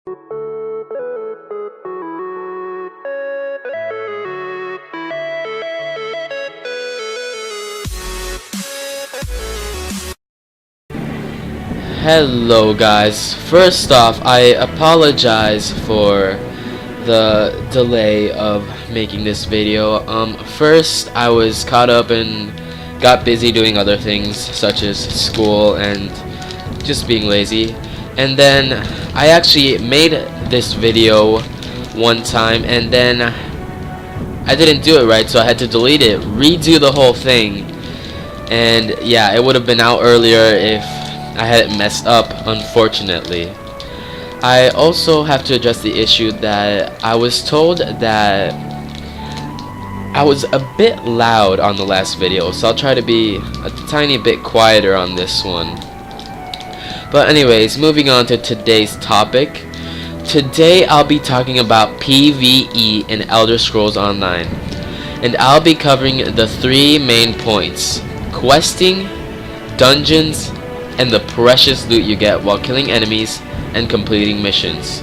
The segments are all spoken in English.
Hello guys, first off I apologize for the delay of making this video. First I was caught up and got busy doing other things such as school and just being lazy, and then I actually made this video one time and then I didn't do it right, so I had to delete it, redo the whole thing, and yeah, it would have been out earlier if I had it messed up, unfortunately. I also have to address the issue that I was told that I was a bit loud on the last video, so I'll try to be a tiny bit quieter on this one. But anyways, moving on to today's topic. Today I'll be talking about PvE in Elder Scrolls Online, and I'll be covering the three main points: questing, dungeons, and the precious loot you get while killing enemies and completing missions.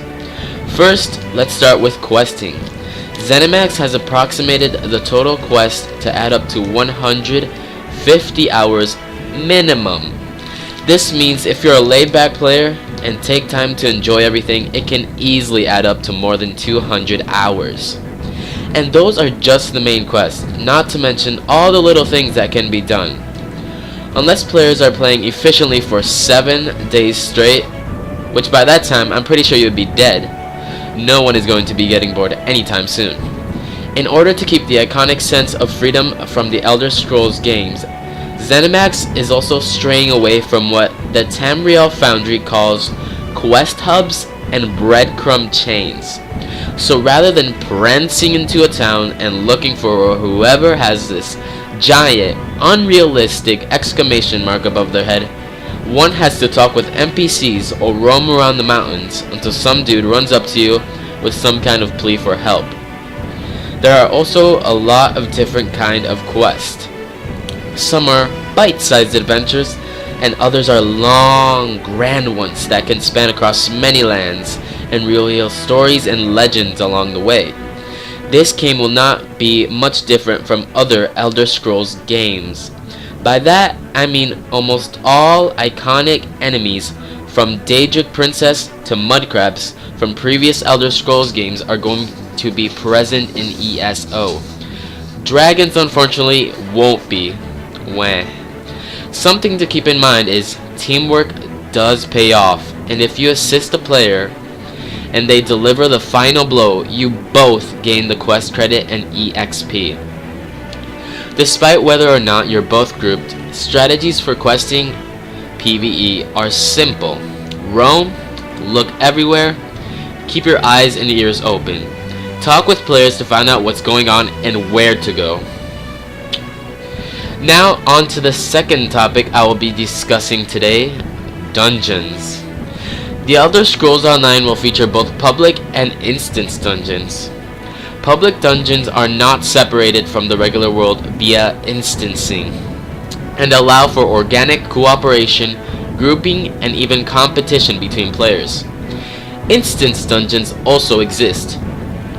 First, let's start with questing. ZeniMax has approximated the total quest to add up to 150 hours minimum. This means if you're a laid-back player and take time to enjoy everything, it can easily add up to more than 200 hours. And those are just the main quests, not to mention all the little things that can be done. Unless players are playing efficiently for 7 days straight, which by that time I'm pretty sure you'd be dead, no one is going to be getting bored anytime soon. In order to keep the iconic sense of freedom from the Elder Scrolls games, ZeniMax is also straying away from what the Tamriel Foundry calls quest hubs and breadcrumb chains. So rather than prancing into a town and looking for whoever has this giant, unrealistic exclamation mark above their head, one has to talk with NPCs or roam around the mountains until some dude runs up to you with some kind of plea for help. There are also a lot of different kind of quests. Some are bite-sized adventures, and others are long, grand ones that can span across many lands and reveal stories and legends along the way. This game will not be much different from other Elder Scrolls games. By that, I mean almost all iconic enemies from Daedric Princess to Mudcrabs from previous Elder Scrolls games are going to be present in ESO. Dragons unfortunately won't be. Wah. Something to keep in mind is teamwork does pay off, and if you assist a player and they deliver the final blow, you both gain the quest credit and EXP. Despite whether or not you're both grouped, strategies for questing PvE are simple. Roam, look everywhere, keep your eyes and ears open. Talk with players to find out what's going on and where to go. Now on to the second topic I will be discussing today: dungeons. The Elder Scrolls Online will feature both public and instance dungeons. Public dungeons are not separated from the regular world via instancing, and allow for organic cooperation, grouping, and even competition between players. Instance dungeons also exist,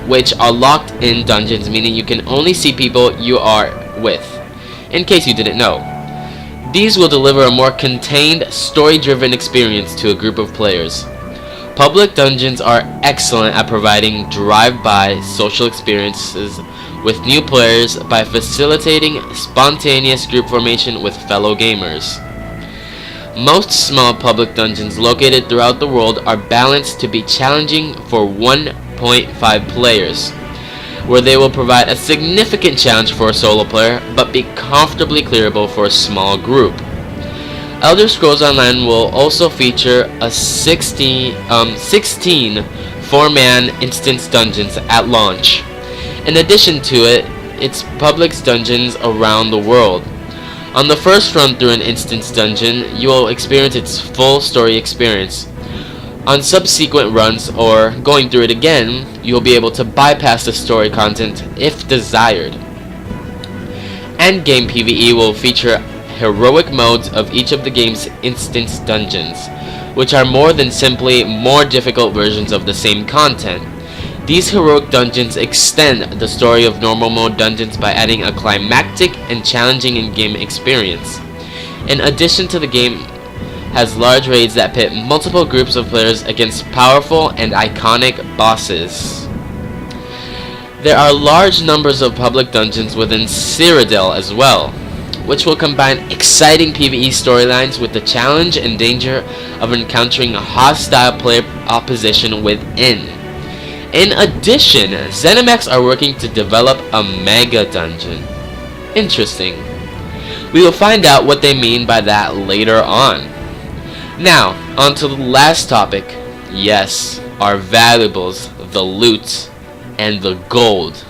which are locked-in dungeons, meaning you can only see people you are with, in case you didn't know. These will deliver a more contained, story-driven experience to a group of players. Public dungeons are excellent at providing drive-by social experiences with new players by facilitating spontaneous group formation with fellow gamers. Most small public dungeons located throughout the world are balanced to be challenging for 1.5 players, where they will provide a significant challenge for a solo player, but be comfortably clearable for a small group. Elder Scrolls Online will also feature a 16 4-man instance dungeons at launch. In addition to its public dungeons around the world. On the first run through an instance dungeon, you will experience its full story experience. On subsequent runs, or going through it again, you'll be able to bypass the story content if desired. Endgame PvE will feature heroic modes of each of the game's instance dungeons, which are more than simply more difficult versions of the same content. These heroic dungeons extend the story of normal mode dungeons by adding a climactic and challenging in-game experience. In addition to the game has large raids that pit multiple groups of players against powerful and iconic bosses. There are large numbers of public dungeons within Cyrodiil as well, which will combine exciting PvE storylines with the challenge and danger of encountering a hostile player opposition within. In addition, ZeniMax are working to develop a mega dungeon. Interesting. We will find out what they mean by that later on. Now, on to the last topic. Yes, our valuables, the loot, and the gold.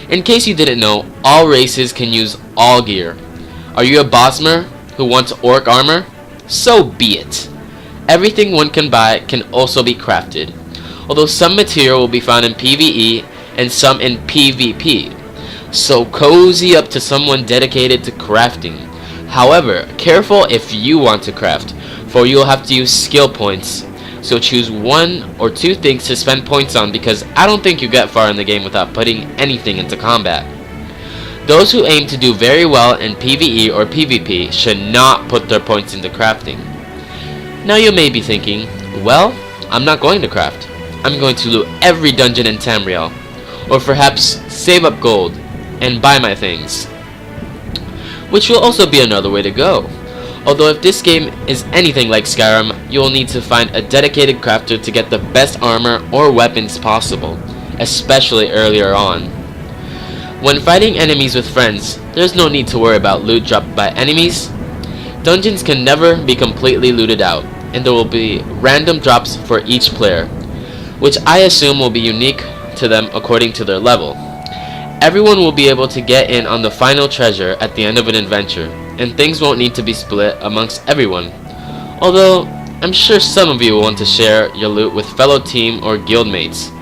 In case you didn't know, all races can use all gear. Are you a Bosmer who wants orc armor? So be it. Everything one can buy can also be crafted, although some material will be found in PvE and some in PvP. So cozy up to someone dedicated to crafting. However, careful if you want to craft, for you'll have to use skill points. So choose one or two things to spend points on, because I don't think you get far in the game without putting anything into combat. Those who aim to do very well in PvE or PvP should not put their points into crafting. Now you may be thinking, well, I'm not going to craft. I'm going to loot every dungeon in Tamriel, or perhaps save up gold and buy my things, which will also be another way to go. Although if this game is anything like Skyrim, you will need to find a dedicated crafter to get the best armor or weapons possible, especially earlier on. When fighting enemies with friends, there's no need to worry about loot dropped by enemies. Dungeons can never be completely looted out, and there will be random drops for each player, which I assume will be unique to them according to their level. Everyone will be able to get in on the final treasure at the end of an adventure, and things won't need to be split amongst everyone. Although, I'm sure some of you will want to share your loot with fellow team or guildmates.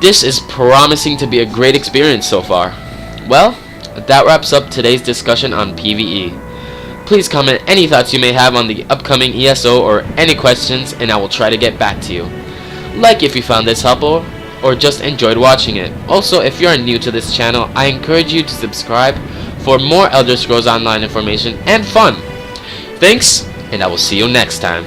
This is promising to be a great experience so far. Well, that wraps up today's discussion on PvE. Please comment any thoughts you may have on the upcoming ESO or any questions, and I will try to get back to you. Like if you found this helpful, or just enjoyed watching it. Also, if you are new to this channel, I encourage you to subscribe for more Elder Scrolls Online information and fun. Thanks, and I will see you next time.